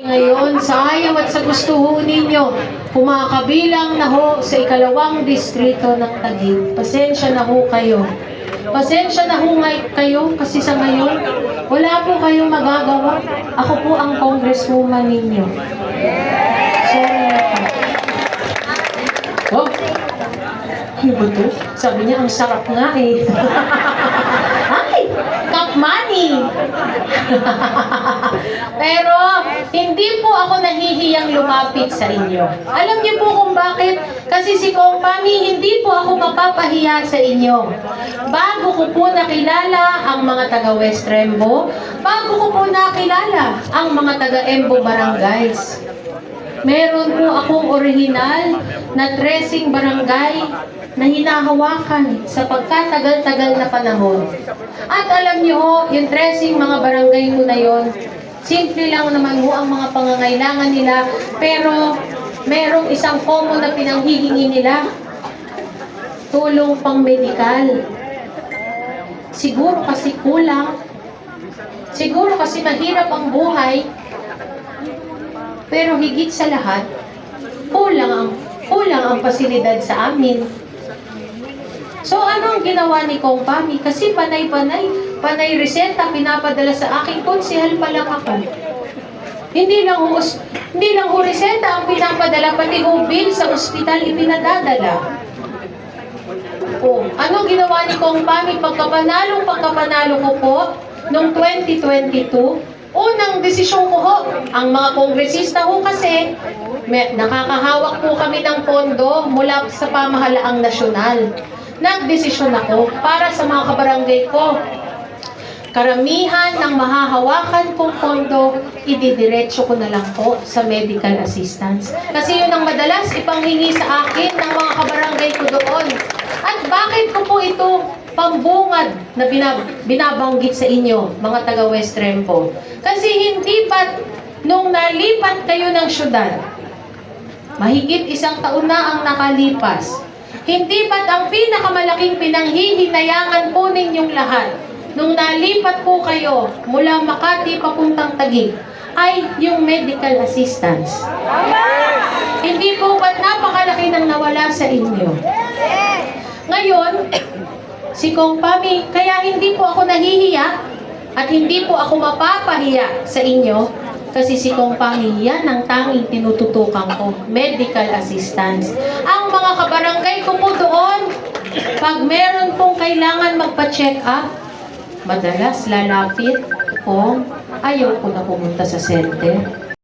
Ngayon, sa ayaw at sa gusto ho ninyo, kumakabilang na ho sa ikalawang distrito ng Taguig. Pasensya na ho kayo. Pasensya na ho kayo kasi sa ngayon, wala po kayong magagawa. Ako po ang congresswoman ninyo. Sorry na po. Oh, ano ba to? Sabi niya, ang sarap nga eh. Ay, cup money! Pero, hindi po ako nahihiyang lumapit sa inyo. Alam niyo po kung bakit? Kasi si Kong Pami, hindi po ako mapapahiya sa inyo. Bago ko po nakilala ang mga taga West Rembo, bago ko po nakilala ang mga taga Embo Barangays, meron po akong original na dressing barangay na hinahawakan sa pagkatagal-tagal na panahon. At alam niyo ho, yung dressing mga barangay ko na yon, simple lang naman ho ang mga pangangailangan nila, pero merong isang common na pinanghihingi nila, tulong pang medikal. Siguro kasi kulang, siguro kasi mahirap ang buhay, pero higit sa lahat, kulang ang pasilidad sa amin. So ano ang ginawa ni Kong Pami? Kasi panay reseta pinapadala sa akin, konsehal pa lang ako. Hindi lang ho reseta ang pinapadala, pati ho bill sa ospital ipinadadala. Oh, ano ginawa ni Kong Pami? Pagkapanalo ko po noong 2022, unang desisyon ko ho, ang mga kongresista ho kasi, nakakahawak po kami ng pondo mula sa pamahalaang nasyonal. Nagdesisyon ako para sa mga kabarangay ko. Karamihan ng mahahawakan kong pondo, ididiretso ko na lang po sa medical assistance. Kasi yun ang madalas ipanghingi sa akin ng mga kabarangay ko doon. At bakit ko po ito pambungad na binabanggit sa inyo, mga taga West Rembo? Kasi hindi pa nung nalipat kayo ng syudad, mahigit 1 taon na ang nakalipas, hindi ba't ang pinakamalaking pinanghihinayangan po ninyong lahat nung nalipat po kayo mula Makati papuntang Taguig ay yung medical assistance? Hindi po ba't napakalaki nang nawala sa inyo? Ngayon, si Kong Pami, kaya hindi po ako nahihiya at hindi po ako mapapahiya sa inyo kasi si Kong Pami, yan ang tanging tinututukan ko, medical assistance. Ang mga kabarangay ko po doon, pag meron pong kailangan magpa-check up, madalas lalapit kung ayaw ko na pumunta sa center.